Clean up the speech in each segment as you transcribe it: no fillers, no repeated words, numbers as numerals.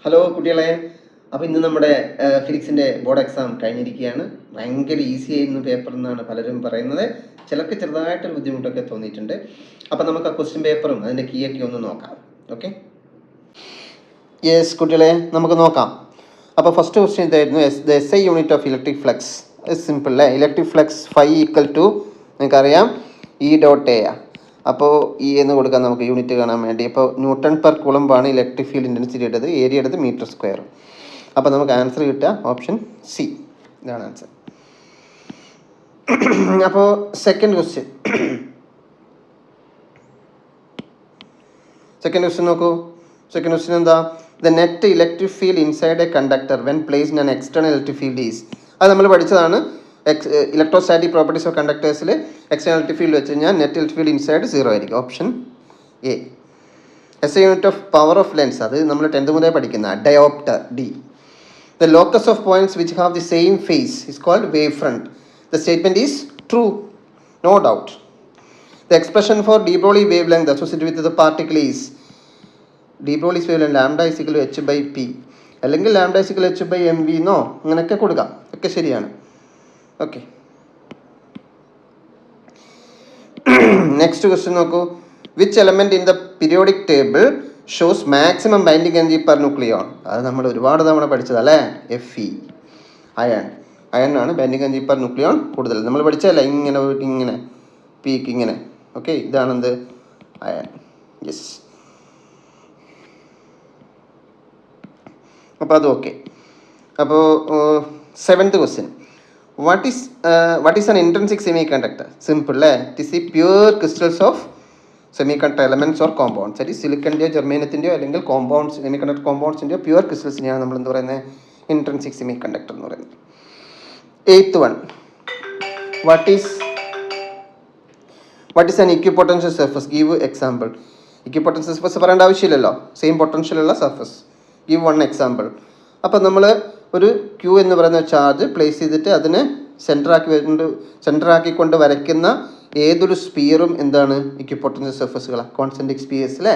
Hello കുട്ടികളെ, അപ്പോൾ ഇന്ന് നമ്മുടെ ഫിസിക്സിൻ്റെ ബോർഡ് എക്സാം കഴിഞ്ഞിരിക്കുകയാണ്. ഭയങ്കര ഈസി ആയിരുന്നു പേപ്പർ എന്നാണ് പലരും പറയുന്നത്. ചിലർക്ക് ചെറുതായിട്ടൊരു ബുദ്ധിമുട്ടൊക്കെ തോന്നിയിട്ടുണ്ട്. അപ്പോൾ നമുക്ക് ആ ക്വസ്റ്റ്യൻ പേപ്പറും അതിൻ്റെ കീയൊക്കെ ഒന്ന് നോക്കാം. ഓക്കെ, യെസ് കുട്ടികളെ, നമുക്ക് നോക്കാം. അപ്പോൾ ഫസ്റ്റ് ക്വസ്റ്റ്യൻ ഇതായിരുന്നു, the S I unit of electric flux. Simple അല്ലേ? Electric flux phi equal to നിങ്ങൾക്കറിയാം E.A. അപ്പോൾ ഇ എന്ന് കൊടുക്കാൻ നമുക്ക് യൂണിറ്റ് കാണാൻ വേണ്ടി. അപ്പോൾ ന്യൂട്ടൺ പെർ കുളമ്പാണ് ഇലക്ട്രിക് ഫീൽഡ് ഇൻറ്റൻസിറ്റി എടുത്തത്, ഏരിയ എടുത്ത് മീറ്റർ സ്ക്വയർ. അപ്പോൾ നമുക്ക് ആൻസർ കിട്ടുക ഓപ്ഷൻ സി, ഇതാണ് ആൻസർ. അപ്പോൾ സെക്കൻഡ് ക്വസ്റ്റ്യൻ നോക്കൂ. സെക്കൻഡ് ക്വസ്റ്റ്യൻ എന്താ? The net electric field inside a conductor when placed an external electric field is. അത് നമ്മൾ പഠിച്ചതാണ്. ഇലക്ട്രോസ്റ്റാറ്റിക് പ്രോപ്പർട്ടീസ് ഓഫ് കണ്ടക്ടേഴ്സിൽ എക്സ്റ്റേണൽ ഇലക്ട്രിക് ഫീൽഡ് വെച്ച് കഴിഞ്ഞാൽ നെറ്റ് ഇലക്ട്രിക് ഫീൽഡ് ഇൻസൈഡ് 0 ആയിരിക്കും. Option A. S I unit of power of lens, അത് നമ്മൾ 10th മുതലേ പഠിക്കുന്ന dioptre, D. The locus of points which have the same phase is called wave front. The statement is true, no doubt. The expression for de Broglie wavelength associated with the particle is de Broglie wavelength lambda is equal to h/p, അല്ലെങ്കിൽ lambda is equal to h/mv എന്നോ അങ്ങനെയൊക്കെ കൊടുക്കാം, ഒക്കെ ശരിയാണ്. Okay, next question നോക്കൂ. Which element in the periodic table shows maximum binding energy per nucleon? അത് നമ്മൾ ഒരുപാട് തവണ പഠിച്ചതല്ലേ, Fe. അയൺ ആണ് ബൈൻഡിങ് എനർജി പെർ ന്യൂക്ലിയോൺ കൂടുതൽ. നമ്മൾ പഠിച്ചതല്ല, ഇങ്ങനെ പോയിട്ട് ഇങ്ങനെ പീക്ക് ഇങ്ങനെ. ഓക്കെ, ഇതാണെന്ത്? അയൺ. യെസ്, അപ്പോൾ അത് ഓക്കെ. അപ്പോൾ 7th question, what is an intrinsic semiconductor? Simple അല്ലേ? It is the pure crystals of semiconductor elements or compounds. that is സിലിക്കൻ്റെയോ ജെർമേനിയത്തിൻ്റെയോ അല്ലെങ്കിൽ കോമ്പൗണ്ട്സ്, സെമികണ്ടക്ടർ കോമ്പൗണ്ട്സിൻ്റെയോ പ്യുവർ ക്രിസ്റ്റൽസിനെയാണ് നമ്മൾ എന്ത് പറയുന്നത്? ഇൻട്രിൻസിക് സെമി കണ്ടക്ടർ എന്ന് പറയുന്നത്. 8th one, what is an equipotential surface? Give example. Equipotential surface പറയേണ്ട ആവശ്യമില്ലല്ലോ, same potential ഉള്ള surface. Give one example. അപ്പം നമ്മൾ ഒരു ക്യൂ എന്ന് പറയുന്ന ചാർജ് പ്ലേസ് ചെയ്തിട്ട് അതിനെ സെൻറ്ററാക്കിക്കൊണ്ട് വരയ്ക്കുന്ന ഏതൊരു സ്പിയറും എന്താണ്? ഇക്വിപൊട്ടൻഷ്യൽ സർഫസുകളാണ്, കോൺസെൻട്രിക് സ്പിയേഴ്സ് അല്ലേ?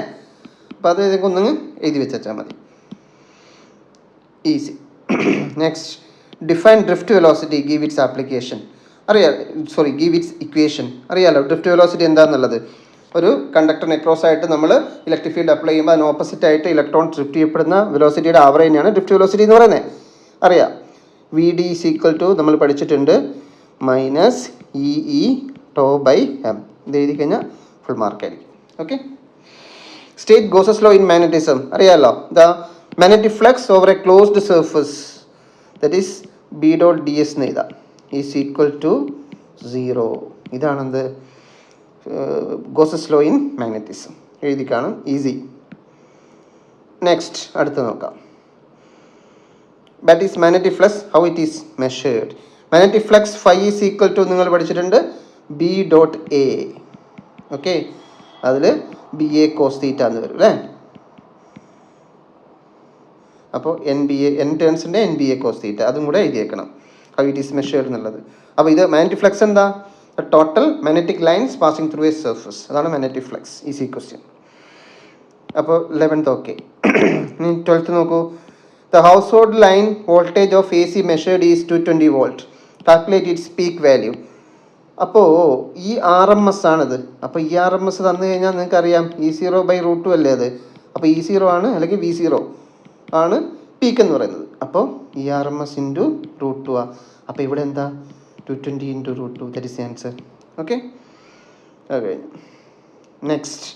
അപ്പോൾ അത് ഇതൊക്കെ ഒന്നങ്ങ് എഴുതി വെച്ചാൽ മതി, easy. Next, define drift velocity, give its application. Give it's equation. അറിയാലോ ഡ്രിഫ്റ്റ് വെലോസിറ്റി എന്താണെന്നുള്ളത്. ഒരു കണ്ടക്ടറിന് അക്രോസ് ആയിട്ട് നമ്മൾ ഇലക്ട്രിക് ഫീൽഡ് അപ്ലൈ ചെയ്യുമ്പോൾ അതിന് ഓപ്പോസിറ്റ് ആയിട്ട് ഇലക്ട്രോൺ ഡ്രിഫ്റ്റ് ചെയ്യപ്പെടുന്ന വെലോസിറ്റിയുടെ ആവറേജിനെയാണ് ഡ്രിഫ്റ്റ് വെലോസിറ്റി എന്ന് പറയുന്നത്. അറിയാം, V D is equal to നമ്മൾ പഠിച്ചിട്ടുണ്ട് മൈനസ് ഇ τ/m. ഇത് എഴുതി കഴിഞ്ഞാൽ ഫുൾ മാർക്കായിരിക്കും. Okay, state Gauss's law in magnetism. അറിയാമല്ലോ, the magnetic flux over a closed surface that is B.ds എന്ന് എഴുതാം, ഈസ് ഈക്വൽ ടു 0. ഇതാണെന്ത്? Gauss's law in magnetism. എഴുതി കാണും, ഈസി. നെക്സ്റ്റ്, അടുത്ത് നോക്കാം. that is magnetic flux, how it is measured. Magnetic flux phi is equal to നിങ്ങൾ പഠിച്ചിട്ടുണ്ട് B.A. Okay, അതിൽ BA cos θ എന്ന് വരും അല്ലേ? അപ്പോൾ n ടേൺസിൻ്റെ NBA cos θ അതും കൂടെ എഴുതിയേക്കണം, how it is measured എന്നുള്ളത്. അപ്പോൾ ഇത് മാഗ്നറ്റിക് ഫ്ലക്സ് എന്താ? Total magnetic lines passing through A surface, അതാണ് മാഗ്നറ്റിക് ഫ്ലക്സ്. Easy question. അപ്പോൾ 11th ഓക്കെ. ഇനി 12th നോക്കൂ. The household line voltage of AC measured is 220 volt. Calculate its peak value. അപ്പോൾ ഈ RMS ആണിത്. അപ്പോൾ ഈ RMS തന്നു കഴിഞ്ഞാൽ നിങ്ങൾക്കറിയാം E0/√2 അല്ലേ അത്. അപ്പോൾ E0 ആണ്, അല്ലെങ്കിൽ V0 ആണ് പീക്ക് എന്ന് പറയുന്നത്. അപ്പോൾ RMS ഇൻറ്റു √2 ആ. അപ്പോൾ ഇവിടെ എന്താ? 220 into √2, that is answer. Okay, okay. Next,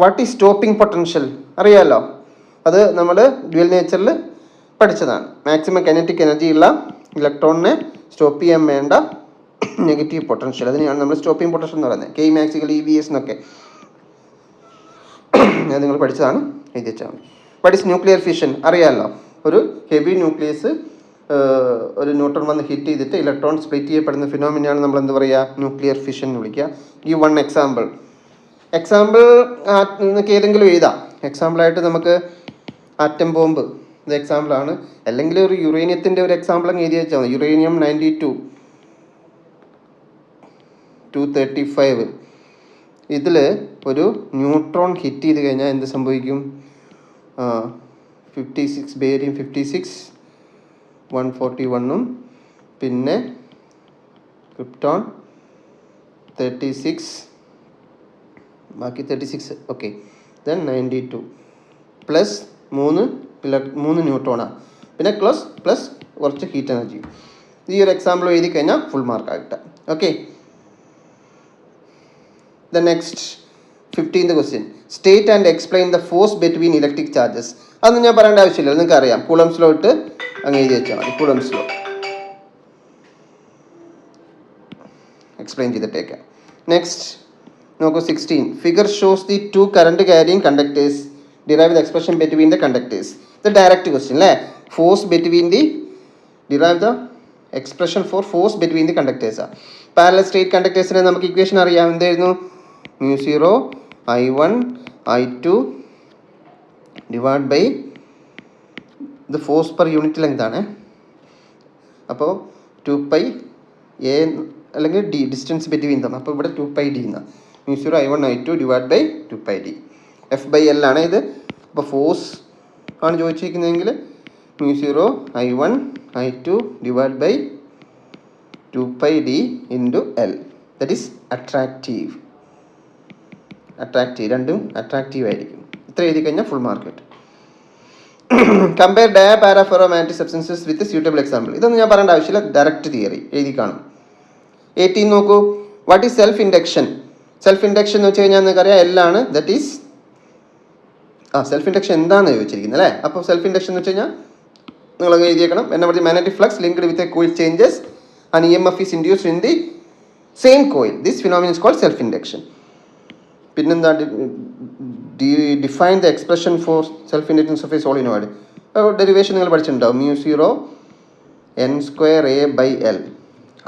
what is stopping potential? അറിയാമല്ലോ, അത് നമ്മൾ ഡ്യുവൽ നേച്ചറിൽ പഠിച്ചതാണ്. മാക്സിമം കൈനറ്റിക് എനർജി ഉള്ള ഇലക്ട്രോണിനെ സ്റ്റോപ്പ് ചെയ്യാൻ വേണ്ട നെഗറ്റീവ് പൊട്ടൻഷ്യൽ, അതിനെയാണ് നമ്മൾ സ്റ്റോപ്പിംഗ് പൊട്ടൻഷ്യൽ എന്ന് പറയുന്നത്. K max EVS എന്നൊക്കെ അത് നിങ്ങൾ പഠിച്ചതാണ്, എഴുതി വെച്ചാൽ മതി. What is nuclear fission? അറിയാമല്ലോ, ഒരു ഹെവി ന്യൂക്ലിയസ് ഒരു ന്യൂട്രോൺ വന്ന് ഹിറ്റ് ചെയ്തിട്ട് ഇലക്ട്രോൺ സ്പ്ലിറ്റ് ചെയ്യപ്പെടുന്ന ഫിനോമിനയാണ് നമ്മൾ എന്ത് പറയുക? ന്യൂക്ലിയർ ഫിഷൻ എന്ന് വിളിക്കുക. ഈ വൺ എക്സാമ്പിൾ നിങ്ങൾക്ക് ഏതെങ്കിലും എഴുതാം. എക്സാമ്പിളായിട്ട് നമുക്ക് ആറ്റം ബോംബ് ഇത് എക്സാമ്പിളാണ്, അല്ലെങ്കിൽ ഒരു യുറേനിയത്തിൻ്റെ ഒരു എക്സാമ്പിൾ അങ്ങ് എഴുതി വെച്ചാൽ മതി. യുറേനിയം 92-235 ഇതിൽ ഒരു ന്യൂട്രോൺ ഹിറ്റ് ചെയ്ത് കഴിഞ്ഞാൽ എന്ത് സംഭവിക്കും? 56 ബേരിയം 56 141 പിന്നെ ക്രിപ്റ്റോൺ 36 ബാക്കി 36 ഓക്കെ ദെൻ 92 പ്ലസ് 3 ന്യൂട്രോണാണ് പിന്നെ പ്ലസ് കുറച്ച് ഹീറ്റ് എനർജി. ഈ ഒരു എക്സാമ്പിൾ എഴുതി കഴിഞ്ഞാൽ ഫുൾ മാർക്ക് ആകട്ടെ. Okay, the next 15th question state and explain the force between electric charges. അതൊന്നും ഞാൻ പറയേണ്ട ആവശ്യമില്ല, നിങ്ങൾക്ക് അറിയാം. കൂളംസ് ലോ ഇട്ട് അങ്ങ് എഴുതി വെച്ചാൽ മതി. കൂളംസ് ലോ എക്സ്പ്ലെയിൻ ചെയ്തിട്ടേക്കാം. നെക്സ്റ്റ് നോക്കൂ 16 figure shows the 2 current carrying conductors derive the expression between the conductors. ഇത് ഡയറക്റ്റ് ക്വസ്റ്റ്യൻ അല്ലേ. Force between the derive the expression for force between the കണ്ടക്ടേഴ്സാണ്. പാരലൽ സ്ട്രേറ്റ് കണ്ടക്ടേഴ്സിനെ നമുക്ക് ഇക്വേഷൻ അറിയാം. എന്തായിരുന്നു? μ0 I1 I2 divide by ഇത് force per unit length ആണ്. അപ്പോൾ 2π എ അല്ലെങ്കിൽ ഡി ഡിസ്റ്റൻസ് ബിറ്റ്വീൻ തം. അപ്പോൾ ഇവിടെ 2πd എന്നാണ്. μ0 I1 I2 divide by 2πd. F/L ആണ് ഇത്. അപ്പോൾ ഫോഴ്സ് ആണ് ചോദിച്ചിരിക്കുന്നതെങ്കിൽ μ0 I1 I2 divide by 2πd into L. That is attractive. രണ്ടും അട്രാക്റ്റീവ് ആയിരിക്കും. ഇത്ര എഴുതി കഴിഞ്ഞാൽ ഫുൾ മാർക്ക് കിട്ടും. Compare dia para ferromagnetic substances with suitable example. ഇതൊന്നും ഞാൻ പറയേണ്ട ആവശ്യമില്ല, ഡയറക്റ്റ് തിയറി എഴുതി കാണും. 18 നോക്കൂ. What is self induction? Self induction എന്ന് വെച്ച് കഴിഞ്ഞാൽ നിങ്ങൾക്കറിയാം എല്ലാണ്. ദറ്റ് ഈസ് സെൽഫ് ഇൻഡക്ഷൻ എന്താണെന്ന് ചോദിച്ചിരിക്കുന്നത് അല്ലേ. അപ്പോൾ സെൽഫ് ഇൻഡക്ഷൻ എന്ന് വെച്ച് കഴിഞ്ഞാൽ നിങ്ങളങ്ങ് എഴുതിയേക്കണം. എന്നെ magnetic flux linked with a coil changes and EMF is induced in the same coil. This phenomenon is called self induction. പിന്നെന്താ? Define the expression for self inductance of a solenoid. Derivation നിങ്ങൾ പഠിച്ചിട്ടുണ്ടാവും. μ0 n²A/L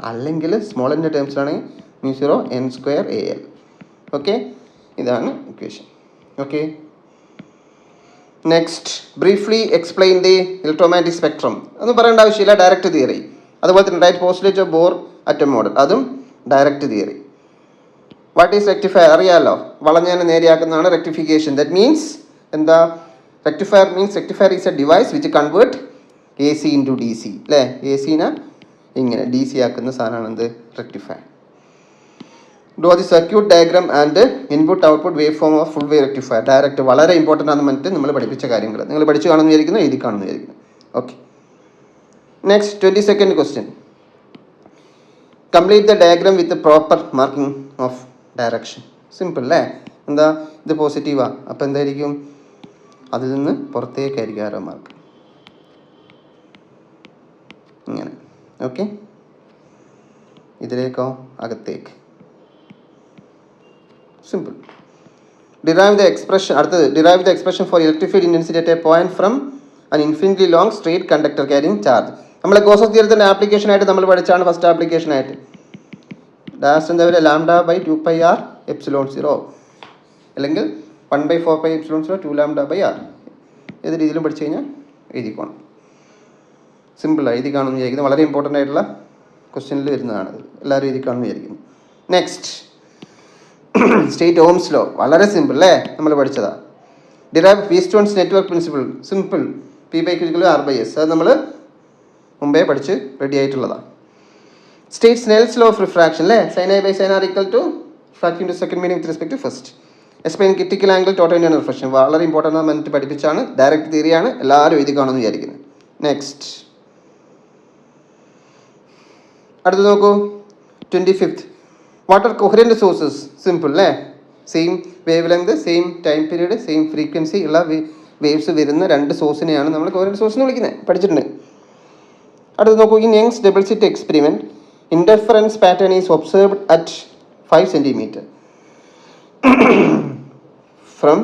അല്ലെങ്കിൽ small എൻ്റെ ടേംസിലാണെങ്കിൽ μ0 n²AL. Okay, ഇതാണ് equation. Okay, next briefly explain the electromagnetic spectrum. ഒന്നും പറയേണ്ട ആവശ്യമില്ല, ഡയറക്റ്റ് തിയറി. അതുപോലെ തന്നെ write postulate of Bohr atom model, അതും direct theory. What is rectifier? അറിയാമല്ലോ, വളഞ്ഞതിനെ നേരെയാക്കുന്നതാണ് റെക്ടിഫിക്കേഷൻ. ദറ്റ് മീൻസ് എന്താ? Rectifier is a device which convert AC into DC അല്ലേ. AC-നെ ഇങ്ങനെ DC ആക്കുന്ന സാധനമാണ് എന്ത്? Rectifier. Draw the circuit diagram and input output wave form of full wave rectifier. Direct വളരെ ഇമ്പോർട്ടൻ്റ് ആണെന്ന് പറഞ്ഞിട്ട് നമ്മൾ പഠിപ്പിച്ച കാര്യങ്ങൾ നിങ്ങൾ പഠിച്ചു കാണുമെന്ന് വിചാരിക്കുന്നു, എഴുതി കാണുമെന്ന് വിചാരിക്കുന്നു. Okay, next 22nd question complete the diagram with proper marking of direction. Simple അല്ലേ. എന്താ? ഇത് പോസിറ്റീവാണ്, അപ്പോൾ എന്തായിരിക്കും? അതിൽ നിന്ന് പുറത്തേക്കായിരിക്കും ആരോ മാർക്ക് ഇങ്ങനെ. ഓക്കെ, ഇതിലേക്കോ അകത്തേക്ക്. സിമ്പിൾ. Derive the expression. അടുത്തത് derive the expression for electric field intensity at a point from an infinitely long straight conductor carrying charge. നമ്മളെ ഗോസസ് തിയറത്തിൻ്റെ ആപ്ലിക്കേഷനായിട്ട് നമ്മൾ പഠിച്ചാണ്. ഫസ്റ്റ് ആപ്ലിക്കേഷനായിട്ട് ലാസ്റ്റ് എന്താ പറയുക? λ/2πr ε0 അല്ലെങ്കിൽ 1/4π ε0 2λ/r. ഏത് രീതിയിലും പഠിച്ചു കഴിഞ്ഞാൽ എഴുതിക്കോണം. സിമ്പിളാണ്, എഴുതി കാണുമെന്ന് വിചാരിക്കുന്നത്. വളരെ ഇമ്പോർട്ടൻ്റ് ആയിട്ടുള്ള ക്വസ്റ്റ്യനിൽ വരുന്നതാണ്. എല്ലാവരും എഴുതി കാണുമെന്ന് വിചാരിക്കുന്നു. Next state Ohm's law. വളരെ സിമ്പിൾ അല്ലേ, നമ്മൾ പഠിച്ചതാണ്. Derive Wheatstone's network principle. Simple. P/Q=R/S. അത് നമ്മൾ മുമ്പേ പഠിച്ച് റെഡി ആയിട്ടുള്ളതാണ്. State Snell's law of refraction അല്ലേ. sin I by sin R equal to refraction to second meaning with respect to first. Explain critical angle total internal refraction. വളരെ important ആണ്, എന്നിട്ട് പഠിപ്പിച്ചാണ്. Direct തിയറിയാണ്, എല്ലാവരും എഴുതി കാണുമെന്ന് വിചാരിക്കുന്നത്. നെക്സ്റ്റ് അടുത്ത് നോക്കൂ 25th what are coherent sources. Simple അല്ലേ. Same wavelength, same time period, same frequency ഉള്ള വേവ്സ് വരുന്ന രണ്ട് സോഴ്സിനെയാണ് നമ്മൾ കൊഹറൻറ്റ് സോഴ്സ് എന്ന് വിളിക്കുന്നത്. പഠിച്ചിട്ടുണ്ട്. അടുത്ത് നോക്കൂ. In Young's double slit experiment interference pattern is observed at 5 cm from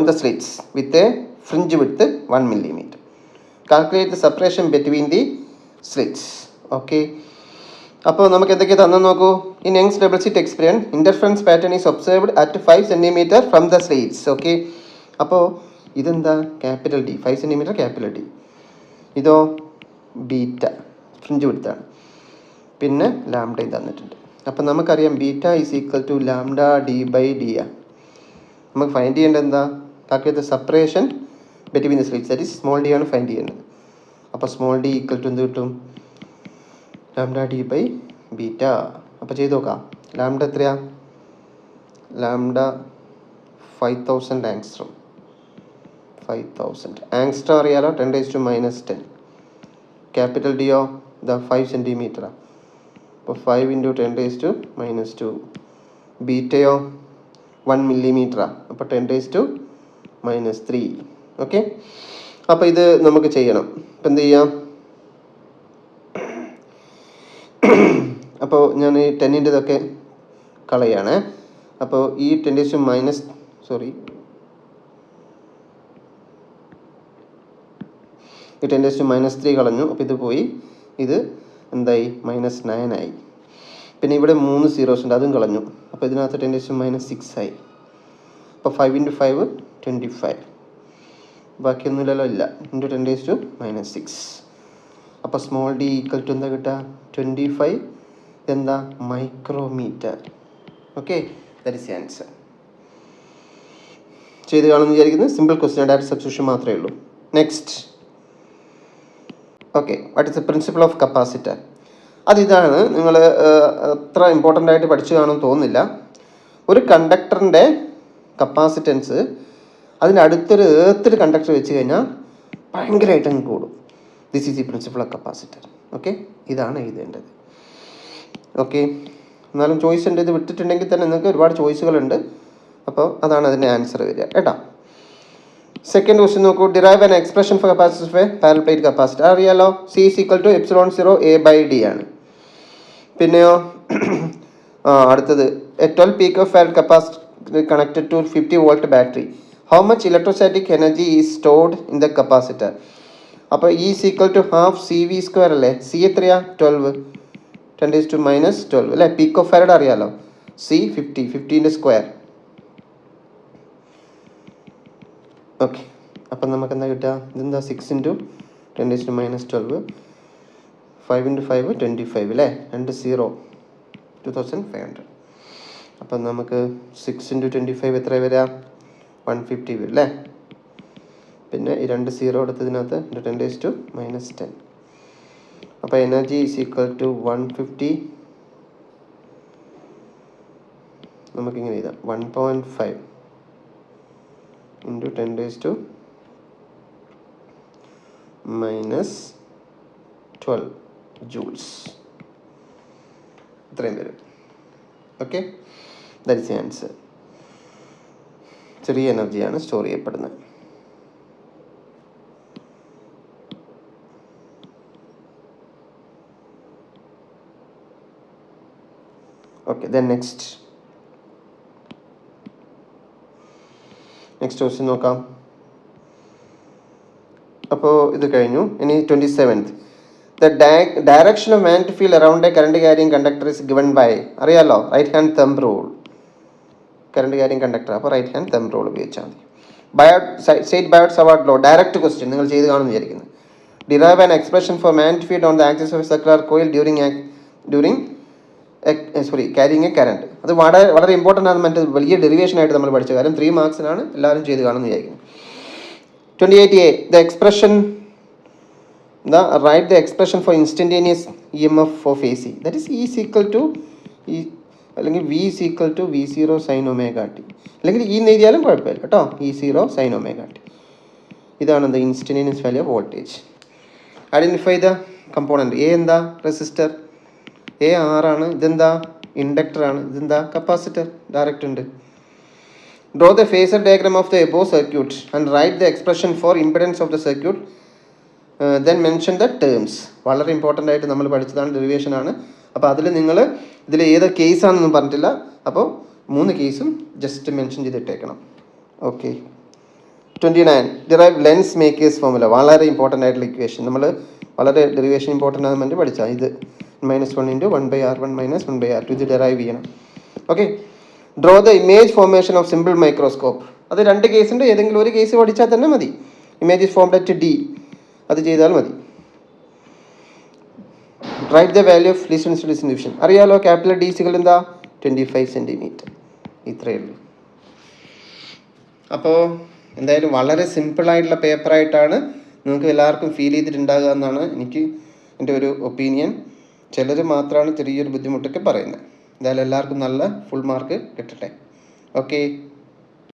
the slits with a fringe width 1 mm. Calculate the separation between the slits. Okay, അപ്പോൾ നമുക്ക് എന്തൊക്കെ തന്നെ നോക്കൂ. In Young's double slit experiment interference pattern is observed at 5 cm from the slits. Okay, അപ്പോൾ ഇതെന്താ? Capital D, 5 cm capital D. ഇതോ beta, fringe വിടുത്താണ്. പിന്നെ ലാംഡയും തന്നിട്ടുണ്ട്. അപ്പം നമുക്കറിയാം beta is equal to λd/d. നമുക്ക് ഫൈൻഡ് ചെയ്യേണ്ടത് എന്താ? Calculate the separation between the slits, that is small D ആണ് ഫൈൻഡ് ചെയ്യേണ്ടത്. അപ്പോൾ സ്മോൾ ഡി ഈക്വൽ ടു എന്ത് കിട്ടും? Lambda D by beta. അപ്പോൾ ചെയ്ത് നോക്കാം. ലാംഡ എത്രയാ? Lambda 5000 angstrom. 5000 ആങ്സ്ട്രോം അറിയാലോ, 10⁻⁻10. ക്യാപിറ്റൽ ഡിയോ ഇതാ 5 സെൻറ്റിമീറ്ററാണ്. അപ്പോൾ 5 × 10⁻². ബീറ്റയോ 1 മില്ലിമീറ്ററാണ്. അപ്പോൾ 10⁻³ ഓക്കെ. അപ്പോൾ ഇത് നമുക്ക് ചെയ്യണം. ഇപ്പം എന്ത് ചെയ്യാം? അപ്പോൾ ഞാൻ ഈ 10-ൻ്റെതൊക്കെ കളയാണ്. അപ്പോൾ ഈ 10⁻³ കളഞ്ഞു. അപ്പോൾ ഇത് പോയി, ഇത് എന്തായി? -9 ആയി. പിന്നെ ഇവിടെ 3 സീറോസ് ഉണ്ട്, അതും കളഞ്ഞു. അപ്പോൾ ഇതിനകത്ത് 10⁻6 ആയി. അപ്പോൾ 5 × 5 25. ബാക്കിയൊന്നുമില്ലല്ലോ, ഇല്ല. × 10⁻6. അപ്പോൾ സ്മോൾ ഡി ഈക്വൽ ടു എന്താ കിട്ടുക? 25 എന്താ? Micrometre. Okay, that is the answer. ചെയ്ത് കാണുമെന്ന് വിചാരിക്കുന്നത്. സിമ്പിൾ ക്വസ്റ്റ്യൻ, ഡയറക്റ്റ് സബ്സ്റ്റിറ്റ്യൂഷൻ മാത്രമേ ഉള്ളൂ. Next. Okay, what is the principle of capacitor? അതിതാണ്. നിങ്ങൾ അത്ര ഇമ്പോർട്ടൻ്റ് ആയിട്ട് പഠിച്ചു കാണുമെന്ന് തോന്നുന്നില്ല. ഒരു കണ്ടക്ടറിൻ്റെ കപ്പാസിറ്റൻസ് അതിൻ്റെ അടുത്തൊരു ഏർത്തൊരു കണ്ടക്ടർ വെച്ച് കഴിഞ്ഞാൽ ഭയങ്കരമായിട്ട് അങ്ങ് കൂടും. This is the principle of capacitor. Okay, ഇതാണ് എഴുതേണ്ടത്. ഓക്കെ, എന്നാലും ചോയ്സ് ഉണ്ട്. ഇത് വിട്ടിട്ടുണ്ടെങ്കിൽ തന്നെ നിങ്ങൾക്ക് ഒരുപാട് ചോയ്സുകളുണ്ട്. അപ്പോൾ അതാണ് അതിൻ്റെ ആൻസർ വരിക കേട്ടോ. സെക്കൻഡ് ക്വസ്റ്റ്യൻ നോക്കൂ. Derive an expression for capacitor of a parallel plate capacitor. അറിയാലോ, C = ε0 A/d ആണ്. പിന്നെയോ അടുത്തത് a 12 pF connected to 50 volt battery. How much electrostatic energy is stored in the capacitor? അപ്പോൾ E = ½ CV² അല്ലേ. C എത്രയാ? 12. 10⁻⁻12 അല്ലേ. pF അറിയാലോ. C 50ൻ്റെ square. Okay, അപ്പം നമുക്ക് എന്താ കിട്ടുക? ഇതെന്താ? 6 × 10⁻12. 5 × 5 25 അല്ലേ. 2 0 2500. അപ്പം നമുക്ക് 6 × 25 എത്ര വരിക? 150 വരും അല്ലേ. പിന്നെ ഈ 2 0 എടുത്തതിനകത്ത് 10⁻10. അപ്പോൾ എനർജി ഈസ് ഈക്വൽ ടു 150. നമുക്കിങ്ങനെ എഴുതാം. 1.5 × 10⁻12 joules. ഇത്രയും വരും. Okay, that is the answer. ചെറിയ എനർജിയാണ് സ്റ്റോർ ചെയ്യപ്പെടുന്നത്. ഓക്കെ, ദെൻ നെക്സ്റ്റ് ക്വസ്റ്റ്യൻ നോക്കാം. അപ്പോൾ ഇത് കഴിഞ്ഞു. ഇനി 27th. The direction of magnetic field around a current carrying conductor is given by. അറിയാലോ, right hand thumb rule. Current carrying conductor, അപ്പോൾ റൈറ്റ് ഹാൻഡ് തമ്പ് റൂൾ ഉപയോഗിച്ചാൽ മതി. Biot Savart law. Direct question നിങ്ങൾ ചെയ്ത് കാണുമെന്ന് വിചാരിക്കുന്നത്. Derive an expression for magnetic field on the axis of circular coil carrying a current. അത് വളരെ important ആണ്. മറ്റേ വലിയ ഡെറിവേഷൻ ആയിട്ട് നമ്മൾ പഠിച്ച കാര്യം. 3 മാർക്സിനാണ്. എല്ലാവരും ചെയ്ത് കാണുമെന്ന് വിചാരിക്കുന്നു. 28A. The expression write the expression four instantaneous EMF of AC. That is അല്ലെങ്കിൽ V = V0 sin ωt. അല്ലെങ്കിൽ ഈ എഴുതിയാലും കുഴപ്പമില്ല കേട്ടോ. E0 sin ωt. ഇതാണ് the instantaneous value of voltage. Identify the component. A എന്താ? റെസിസ്റ്റർ. A R ആണ്. ഇതെന്താ? ഇൻഡക്ടർ ആണ്. ഇതെന്താ? കപ്പാസിറ്റർ. ഡയറക്റ്റ് ഉണ്ട്. Draw the phasor diagram of the above circuit and write the expression four impedance of the circuit. Then mention the terms. വളരെ important ആയിട്ട് നമ്മൾ പഠിച്ചതാണ്. ഡെറിവേഷൻ ആണ്. അപ്പോൾ അതിൽ നിങ്ങൾ ഇതിൽ ഏത് കേസാണെന്നൊന്നും പറഞ്ഞിട്ടില്ല. അപ്പോൾ 3 കേസും ജസ്റ്റ് മെൻഷൻ ചെയ്തിട്ടേക്കണം. Okay, 29. Derive lens maker's formula. വളരെ ഇമ്പോർട്ടൻ്റ് ആയിട്ടുള്ള ഇക്വേഷൻ. നമ്മൾ വളരെ ഡെറിവേഷൻ ഇമ്പോർട്ടൻ്റ് ആണെന്ന് വേണ്ടി പഠിച്ചാൽ ഇത് -1 × 1/r1 - 1/r2. ഇത് ഡെറൈവ് ചെയ്യണം. Okay, draw the image formation of simple microscope. അത് 2 കേസുണ്ട്. ഏതെങ്കിലും ഒരു കേസ് പഠിച്ചാൽ തന്നെ മതി. Image is formed at D. അത് ചെയ്താൽ മതി. Write the value of least distribution. അറിയാലോ, ക്യാപിറ്റൽ D = എന്താ? 25 സെൻറ്റിമീറ്റർ. ഇത്രയേ ഉള്ളൂ. അപ്പോൾ എന്തായാലും വളരെ സിമ്പിളായിട്ടുള്ള പേപ്പറായിട്ടാണ് നിങ്ങൾക്ക് എല്ലാവർക്കും ഫീൽ ചെയ്തിട്ടുണ്ടാകുക എന്നാണ് എനിക്ക് എൻ്റെ ഒരു ഒപ്പീനിയൻ. ചിലർ മാത്രമാണ് ചെറിയൊരു ബുദ്ധിമുട്ടൊക്കെ പറയുന്നത്. എന്തായാലും എല്ലാവർക്കും നല്ല ഫുൾ മാർക്ക് കിട്ടട്ടെ. ഓക്കെ.